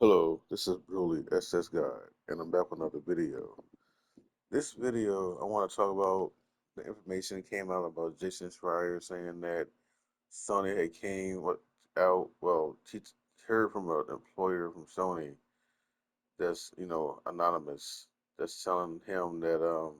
Hello, this is Broly SS Guide, and I'm back with another video. This video, I want to talk about the information that came out about Jason Schreier saying that Sony had out, well, he heard from an employer from Sony that's, anonymous, that's telling him that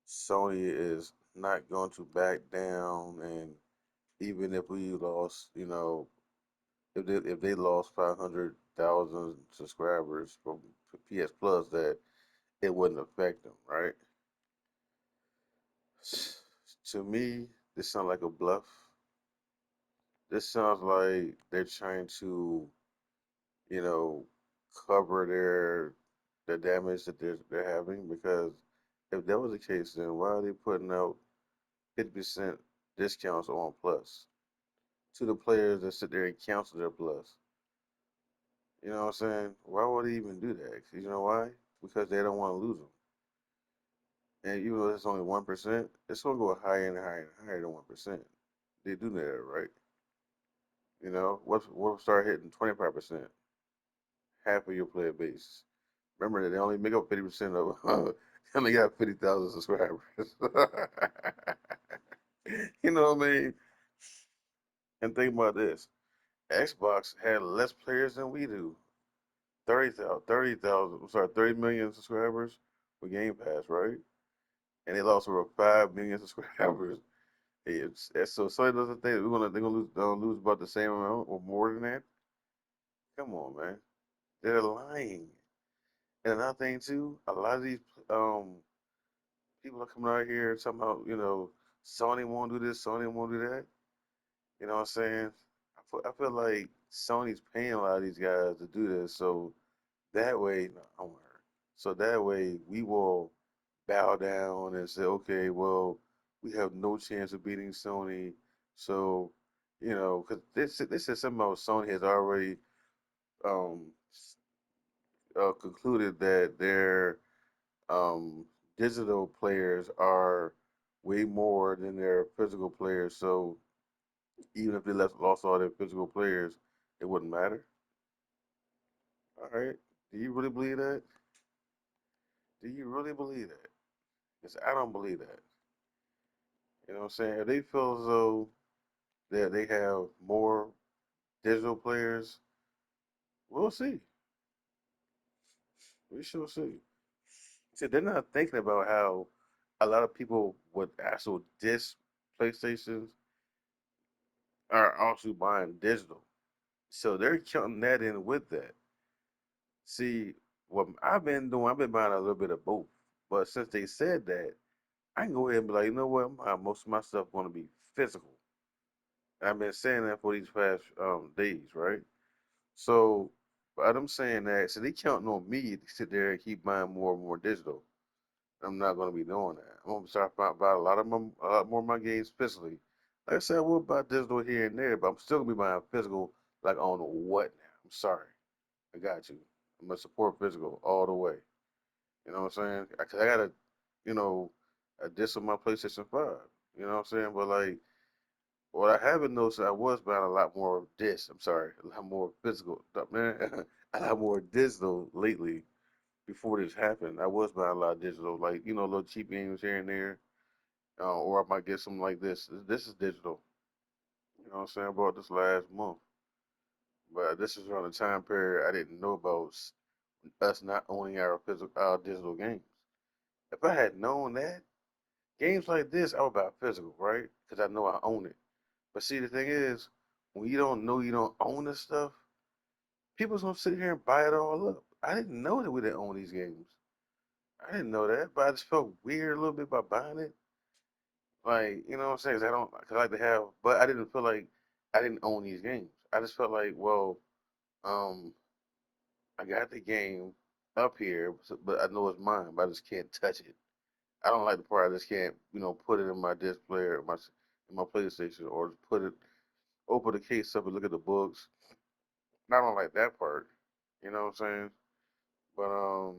Sony is not going to back down, and even if we lost, if they lost 500,000 subscribers from PS Plus, that it wouldn't affect them, right? To me, this sounds like a bluff. This sounds like they're trying to, you know, cover the damage that they're having. Because if that was the case, then why are they putting out 50% discounts on Plus to the players that sit there and cancel their Plus? You know what I'm saying? Why would they even do that? 'Cause you know why? Because they don't want to lose them. And even though it's only 1%, it's gonna go higher and higher and higher than 1%. They do that, right? What start hitting 25%, half of your player base. Remember that they only make up 50% of. They only got 50,000 subscribers. You know what I mean? And think about this: Xbox had less players than we do. 30,000. I'm sorry, 30 million subscribers for Game Pass, right? And they lost over 5 million subscribers. So Sony doesn't think they're gonna lose about the same amount or more than that. Come on, man, they're lying. And another thing too, a lot of these um people are coming out here talking about Sony won't do this, Sony won't do that. You know what I'm saying? I feel like Sony's paying a lot of these guys to do this, so that way, no, I want her. So that way we will bow down and say, okay, well, we have no chance of beating Sony. So, because this is something about Sony has already um, concluded that their um, digital players are way more than their physical players. So even if they lost all their physical players, it wouldn't matter. All right. Do you really believe that? Do you really believe that? Because I don't believe that. You know what I'm saying? If they feel as though that they have more digital players, we'll see. We shall see. See, they're not thinking about how a lot of people with actual disc PlayStations are also buying digital. So they're counting that in with that. See, what I've been doing, I've been buying a little bit of both. But since they said that, I can go ahead and be like, you know what? Most of my stuff going to be physical. And I've been saying that for these past days, right? So, by them saying that, so they counting on me to sit there and keep buying more and more digital. I'm not going to be doing that. I'm going to start buying a lot more of my games physically. Like I said, I will buy digital here and there, but I'm still going to be buying physical, like on what now? I'm sorry. I got you. I'm going to support physical all the way. You know what I'm saying? I got a disc on my PlayStation 5. You know what I'm saying? But like, what I haven't noticed, I was buying a lot more discs. I'm sorry, a lot more physical stuff, man. A lot more digital lately. Before this happened, I was buying a lot of digital, like little cheap games here and there, or I might get something like this. This is digital. You know what I'm saying? I bought this last month, but this is around the time period I didn't know about us not owning our digital games. If I had known that, games like this, I would buy physical, right? Because I know I own it. But see, the thing is, when you don't know you don't own this stuff, people's gonna sit here and buy it all up. I didn't know that we didn't own these games. I didn't know that, but I just felt weird a little bit by buying it. Like, you know what I'm saying? 'Cause cause I like to have, but I didn't feel like I didn't own these games. I just felt like, well, um, I got the game up here, but I know it's mine, but I just can't touch it. I don't like the part I just can't, put it in my display or in my PlayStation, or just open the case up and look at the books. I don't like that part. You know what I'm saying? But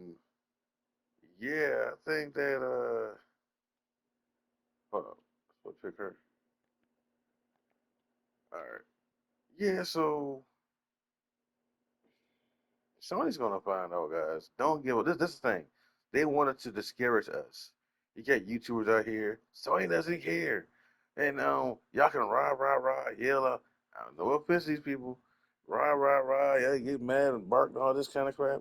yeah, I think that hold on, what pick her? All right, yeah. So Sony's gonna find out, guys. Don't give up. This is the thing. They wanted to discourage us. You got YouTubers out here. Sony doesn't care, and y'all can yell. I don't know what piss these people. Yeah, get mad and bark and all this kind of crap.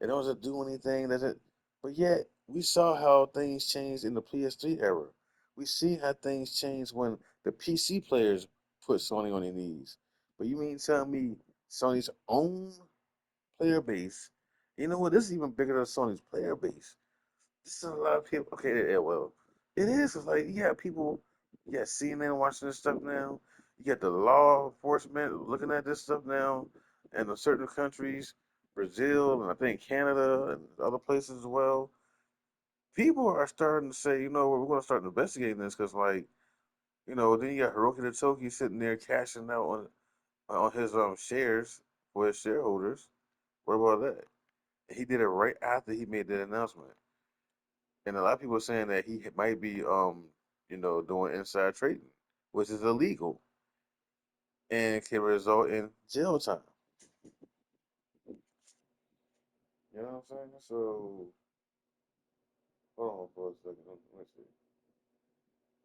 It doesn't do anything. Doesn't. But yet we saw how things changed in the PS3 era. We see how things changed when the PC players put Sony on their knees. But you mean tell me Sony's own player base. You know what? This is even bigger than Sony's player base. This is a lot of people. Okay, yeah, well, it is. It's like you got people, you got CNN watching this stuff now. You got the law enforcement looking at this stuff now, and in certain countries, Brazil and I think Canada and other places as well. People are starting to say, you know what, we're going to start investigating this because, like, then you got Horoki Totoki sitting there cashing out on his shares for his shareholders. What about that? He did it right after he made that announcement, and a lot of people are saying that he might be, doing inside trading, which is illegal and can result in jail time. You know what I'm saying? So, hold on for a second. Let me see.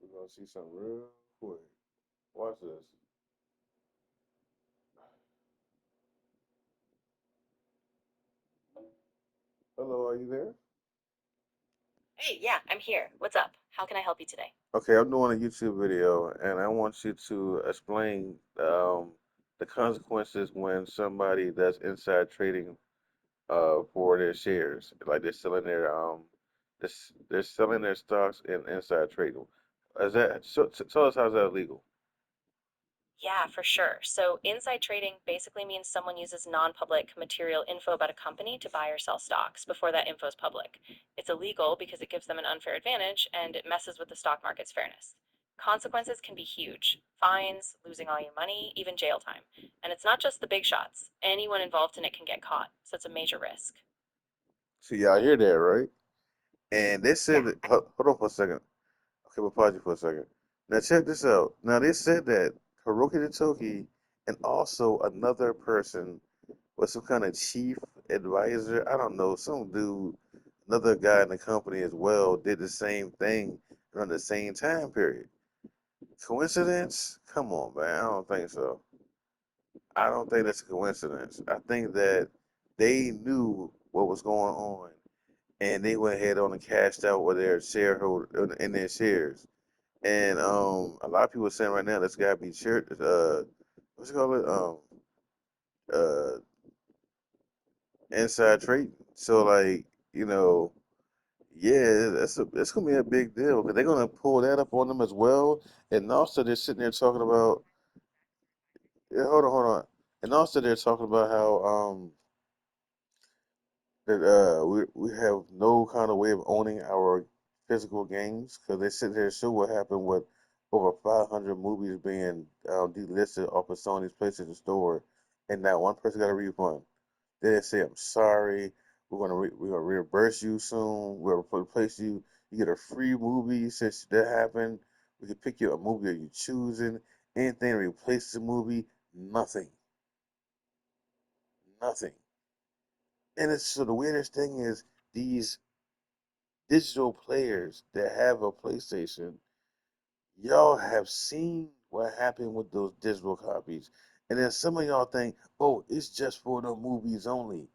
We're gonna see something real quick. Watch this. Hello, are you there? Hey, yeah, I'm here. What's up? How can I help you today? Okay, I'm doing a YouTube video, and I want you to explain the consequences when somebody does inside trading for their shares. Like they're selling their stocks in inside trading. Is that so? Tell us how's that illegal? Yeah, for sure. So, inside trading basically means someone uses non public material info about a company to buy or sell stocks before that info is public. It's illegal because it gives them an unfair advantage and it messes with the stock market's fairness. Consequences can be huge: fines, losing all your money, even jail time. And it's not just the big shots, anyone involved in it can get caught, so it's a major risk. So y'all hear that, right? And they Yeah. said that, hold on for a second. Okay, we'll pause you for a second. Now check this out. Now they said that Hiroki Totoki and also another person was some kind of chief advisor. I don't know, some dude, another guy in the company as well, did the same thing around the same time period. Coincidence? Come on, man. I don't think so. I don't think that's a coincidence. I think that they knew what was going on and they went ahead on and cashed out with their shareholder in their shares. And a lot of people are saying right now this gotta be what's it called? Uh Inside trading. So like, you know, yeah, that's gonna be a big deal because they're gonna pull that up on them as well. And also they're sitting there talking about, yeah, hold on. And also they're talking about how that we have no kind of way of owning our physical games because they sit there and show what happened with over 500 movies being delisted off of Sony's PlayStation Store, and not one person got a refund. They didn't say, "I'm sorry, we're gonna reimburse you soon. We'll replace you. You get a free movie since that happened. We can pick you a movie that you're choosing. Anything to replace the movie, nothing, nothing." And it's so the weirdest thing is these digital players that have a PlayStation, y'all have seen what happened with those digital copies. And then some of y'all think, oh, it's just for the movies only.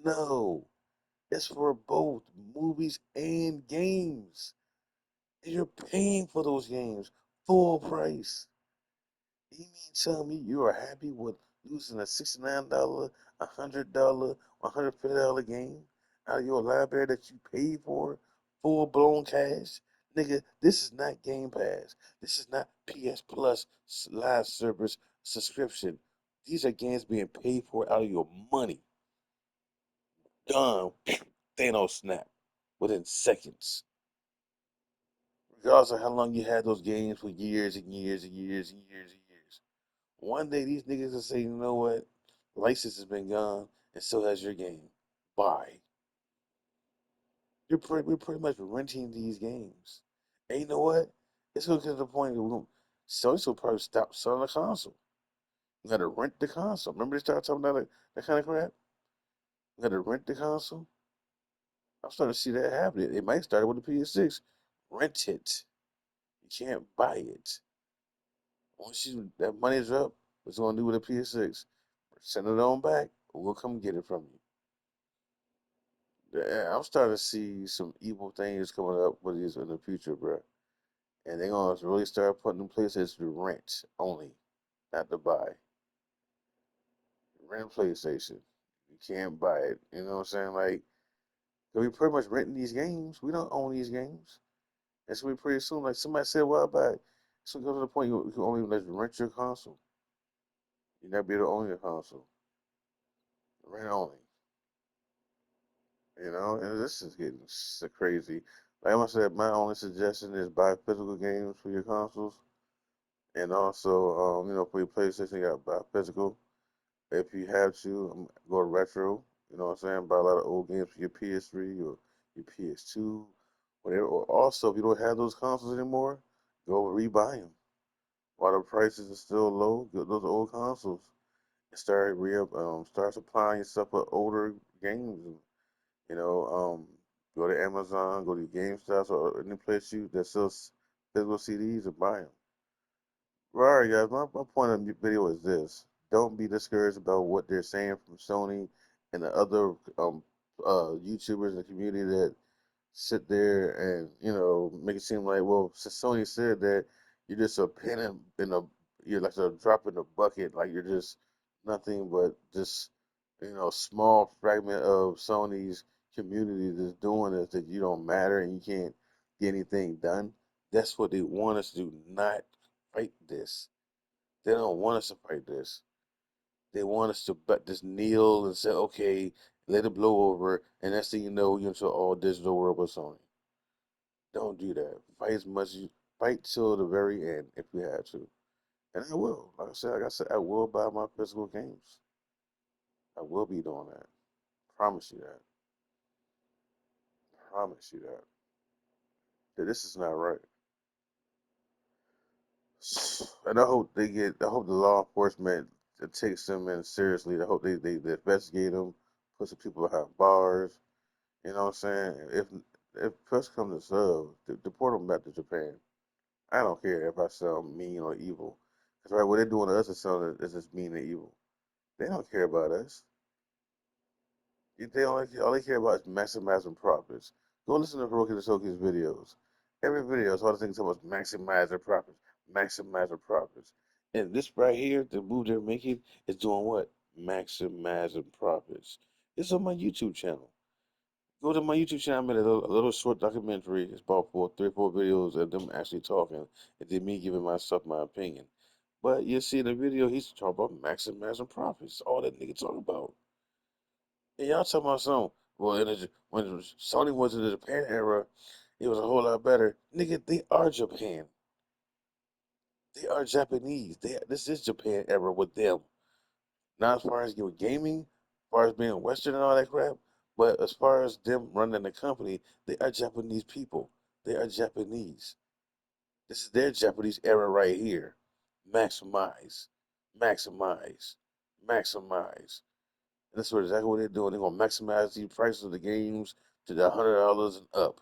No, it's for both movies and games. And you're paying for those games full price. You mean tell me you are happy with losing a $69, $100, $150 game out of your library that you paid for, full blown cash? Nigga, this is not Game Pass. This is not PS Plus live service subscription. These are games being paid for out of your money. Done. Thanos snap within seconds. Regardless of how long you had those games for years and years and years and years and years. One day these niggas will say, you know what? License has been gone, and so has your game. Bye. We're pretty much renting these games. And you know what? It's going to get to the point that Sony will probably stop selling the console. You got to rent the console. Remember they started talking about that kind of crap? You got to rent the console. I'm starting to see that happening. It might start with the PS6. Rent it. You can't buy it. Once you that money's up, what's going to do with the PS6? Send it on back, or we'll come get it from you. Yeah, I'm starting to see some evil things coming up with these in the future, bro. And they're gonna really start putting in places to rent only, not to buy. Rent PlayStation. You can't buy it. You know what I'm saying? Like, 'cause we pretty much renting these games. We don't own these games. It's gonna be pretty soon. Like somebody said, well, I'll buy it. So go to the point you can only let you rent your console. You never be able to own your console. Rent only. You know, and this is getting so crazy. Like I said, my only suggestion is buy physical games for your consoles, and also, for your PlayStation, you gotta buy physical. If you have to, go retro. You know what I'm saying? Buy a lot of old games for your PS3 or your PS2, whatever. Or also, if you don't have those consoles anymore, go rebuy them while the prices are still low. Get those old consoles and start supplying yourself with older games. You know, go to Amazon, go to GameStop, or any place that sells physical CDs and buy them. Well, all right, guys. My point of the video is this: don't be discouraged about what they're saying from Sony and the other YouTubers in the community that sit there and make it seem like, well, since Sony said that, you're just a pin in a you're like a drop in the bucket, like you're just nothing but just small fragment of Sony's community that's doing this, that you don't matter and you can't get anything done. That's what they want us to do, not fight this. They don't want us to fight this. They want us to but just kneel and say, okay, let it blow over, and next thing you know, you're into all digital world with Sony. Don't do that. Fight as much as you fight till the very end if you have to. And I will. Like I said, I will buy my physical games. I will be doing that. Promise you that. Promise you that. That this is not right. And I hope the law enforcement takes them in seriously. I hope they investigate them, put some people behind bars. You know what I'm saying? If push comes to shove, deport them back to Japan. I don't care if I sound mean or evil. Because right, what they're doing to us is just mean and evil. They don't care about us. They only all they care about is maximizing profits. Go listen to Horoki Totoki's videos. Every video is all the things about maximizing profits, maximizing profits. And this right here, the move they're making, is doing what? Maximizing profits. It's on my YouTube channel. Go to my YouTube channel. I made a little short documentary. It's about 3 or 4 videos of them actually talking, and then me giving myself my opinion. But you see in the video, he's talking about maximizing profits. All that nigga talking about. And y'all talking about something. Well, when Sony was in the Japan era, it was a whole lot better. Nigga, they are Japan. They are Japanese. This is Japan era with them. Not as far as your gaming, as far as being Western and all that crap, but as far as them running the company, they are Japanese people. They are Japanese. This is their Japanese era right here. Maximize, maximize, maximize. And that's exactly what they're doing. They're gonna maximize the prices of the games to the $100 and up.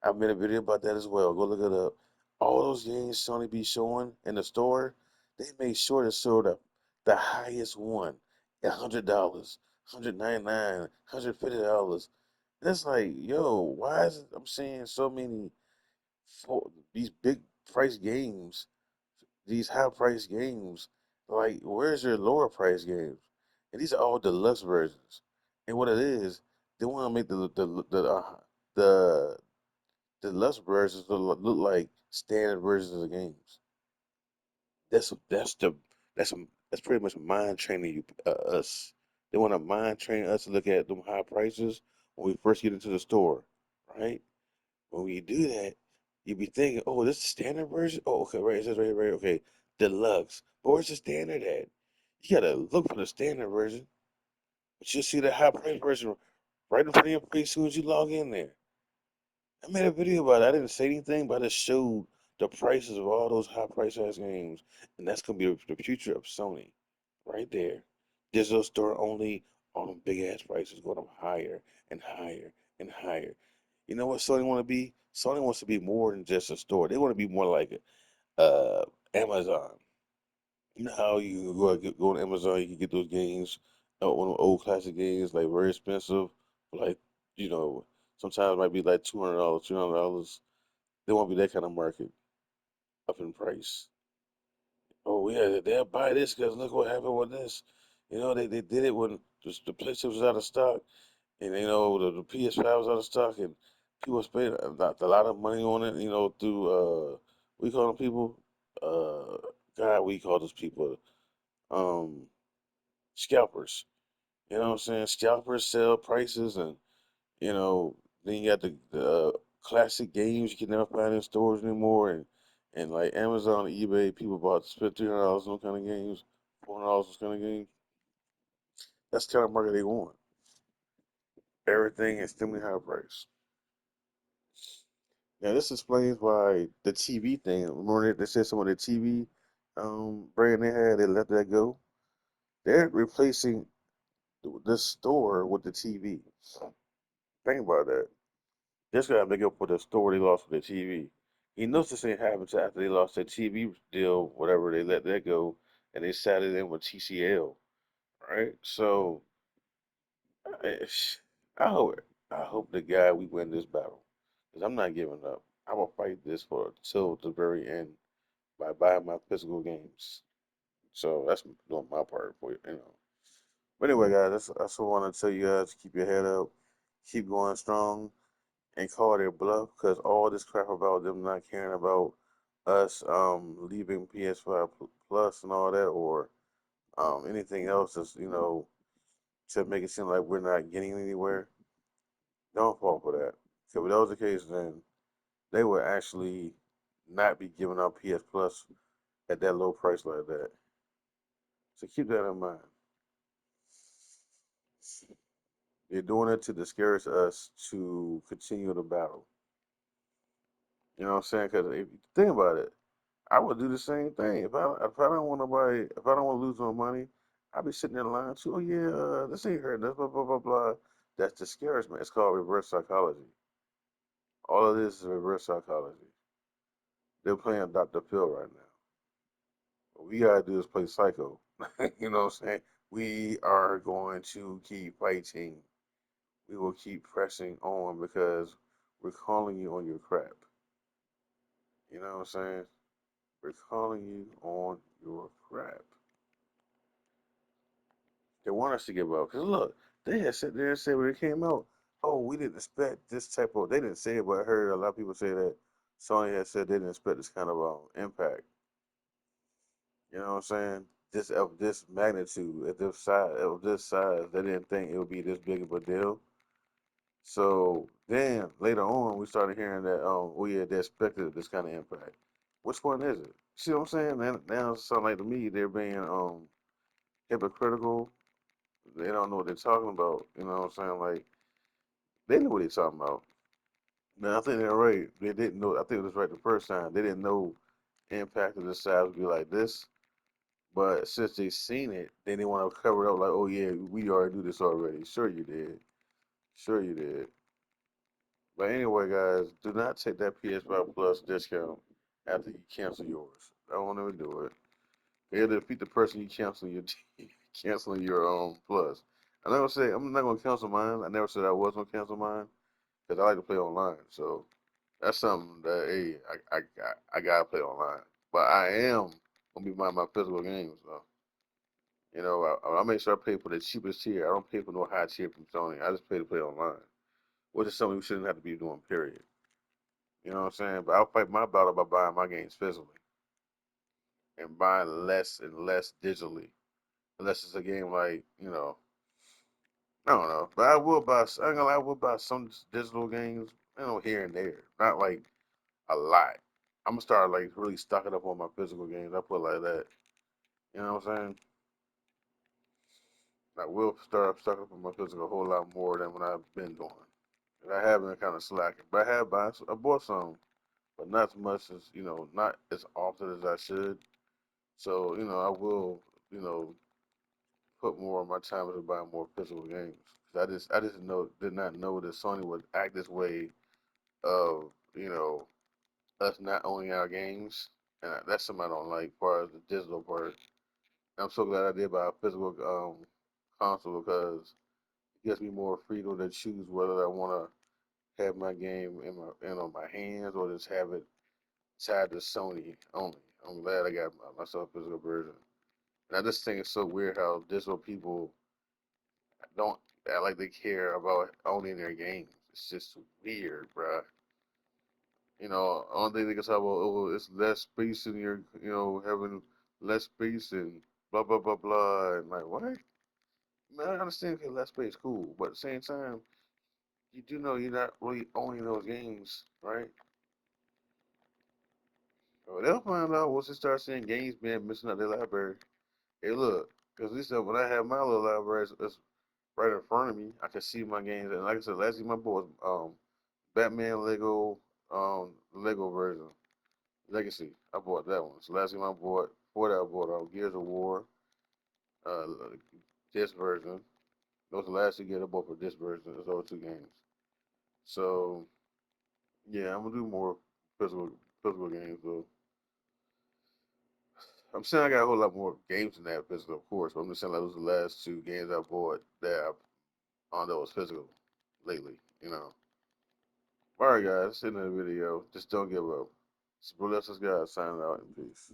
I made a video about that as well. Go look it up. All those games Sony be showing in the store, they make sure to show the highest one, $100, 199, $150. And it's like, yo, why is it I'm seeing so many these big price games, these high price games? Like, where's your lower price games? And these are all deluxe versions. And what it is, they want to make the deluxe versions look like standard versions of the games. That's the that's that's pretty much mind training us. They want to mind train us to look at them high prices when we first get into the store, right? When we do that, you be thinking, oh, this is standard version. Oh, okay, right, it says right, okay, deluxe. But where's the standard at? You gotta look for the standard version, but you'll see the high price version right in front of your face as soon as you log in there. I made a video about it. I didn't say anything, but I just showed the prices of all those high price ass games, and that's gonna be the future of Sony, right there. Digital store only, All them big ass prices going up higher and higher and higher. You know what Sony want to be? Sony wants to be more than just a store. They want to be more like Amazon. You know how you go on Amazon, you can get those games, one of the old classic games, like very expensive, like you know, sometimes it might be like $200, $300. They want to be that kind of market up in price. Oh yeah, they'll buy this because look what happened with this. You know, they did it when the PlayStation was out of stock, and you know the PS5 was out of stock, and people spent a lot of money on it. You know, through we call them people, God, we call those people um scalpers. You know what I'm saying? Scalpers sell prices, and you know, then you got the classic games you can never find in stores anymore, and like Amazon and eBay, people bought spend $300 on kind of games, $400 on kind of games. That's the kind of market they want. Everything is extremely high price. Now this explains why the TV thing. Remember they said some of the TV brand they had, they let that go. They're replacing the store with the TV. Think about that. Just gotta make up for the store they lost with the TV. He knows this ain't happened to after they lost their TV deal, whatever they let that go, and they sat it in with TCL, right? So eh, I hope I hope the guy we win this battle, because I'm not giving up. I will fight this for till the very end by buying my physical games. So that's doing my part for you, you know. But anyway, guys, that's what I want to tell you guys. Keep your head up, keep going strong, and call their bluff because all this crap about them not caring about us leaving PS5 Plus and all that or anything else is to make it seem like we're not getting anywhere. Don't fall for that. Because if that was the case, then they would actually not be giving out PS Plus at that low price like that. So keep that in mind. They're doing it to discourage us to continue the battle. You know what I'm saying? Because if you think about it, I would do the same thing. If I don't want to buy, if I don't want to lose no money, I'd be sitting there lying too. Oh yeah, this ain't hurt. This blah blah blah blah. That's discouragement. It's called reverse psychology. All of this is reverse psychology. They're playing Dr. Phil right now. What we gotta do is play psycho. You know what I'm saying? We are going to keep fighting. We will keep pressing on because we're calling you on your crap. You know what I'm saying? We're calling you on your crap. They want us to give up. Because look, they had sat there and said when it came out, oh, we didn't expect this type of. They didn't say it, but I heard a lot of people say that Sony had said they didn't expect this kind of impact. You know what I'm saying? This of this magnitude, of this size, they didn't think it would be this big of a deal. So then later on, we started hearing that, oh yeah, they expected this kind of impact. Which one is it? See what I'm saying? Now it sounds like to me they're being hypocritical. They don't know what they're talking about. You know what I'm saying? Like they know what they're talking about. Now I think they're right. They didn't know. I think it was right the first time. They didn't know impact of the size would be like this. But since they seen it, then they want to cover it up like, oh yeah, we already do this already. Sure you did. Sure you did. But anyway, guys, do not take that PS5 Plus discount after you cancel yours. Don't ever do it. It'll defeat the person you canceling your canceling your plus. I'm not gonna cancel mine. I never said I was gonna cancel mine because I like to play online. So that's something that hey, I gotta play online. But I am gonna be buying my physical games though. You know, I make sure I pay for the cheapest tier. I don't pay for no high tier from Sony. I just pay to play online, which is something we shouldn't have to be doing. Period. You know what I'm saying? But I'll fight my battle by buying my games physically and buying less and less digitally, unless it's a game like I don't know. But I will buy. I ain't gonna lie, I will buy some digital games, here and there. Not like a lot. I'm gonna start like really stocking up on my physical games. I put it like that. You know what I'm saying? I will start stocking up on my physical a whole lot more than what I've been doing. And I have been kind of slacking, but I bought some, but not as much as not as often as I should. So I will, you know, put more of my time into buying more physical games. 'Cause I just did not know that Sony would act this way of us not owning our games, and that's something I don't like. As far as the digital part, I'm so glad I did buy a physical console because it gives me more freedom to choose whether I want to have my game in on my hands or just have it tied to Sony only. I'm glad I got myself a physical version. And I just think it's so weird how digital people don't act like they care about owning their games. It's just weird, bruh. Only thing they can talk about, oh, it's less space in your, having less space and blah blah blah blah. And like, what? Man, I understand that less space, cool, but at the same time, you do know you're not really owning those games, right? Well, they'll find out once they start seeing games being missing out their library. Hey, look, because at least when I have my little library, it's right in front of me. I can see my games, and like I said, last thing my boy was Batman Lego version. Legacy. I bought that one. So last game I bought, before that I bought Gears of War, uh, this version. Those are the last two games I bought for this version. Those are two games. So yeah, I'm gonna do more physical physical games though. I'm saying I got a whole lot more games than that physical, of course, but I'm just saying like those are the last two games I bought that I on that was physical lately. Alright guys, that's the end of the video. Just don't give up. It's Brilliant guys signing out in peace.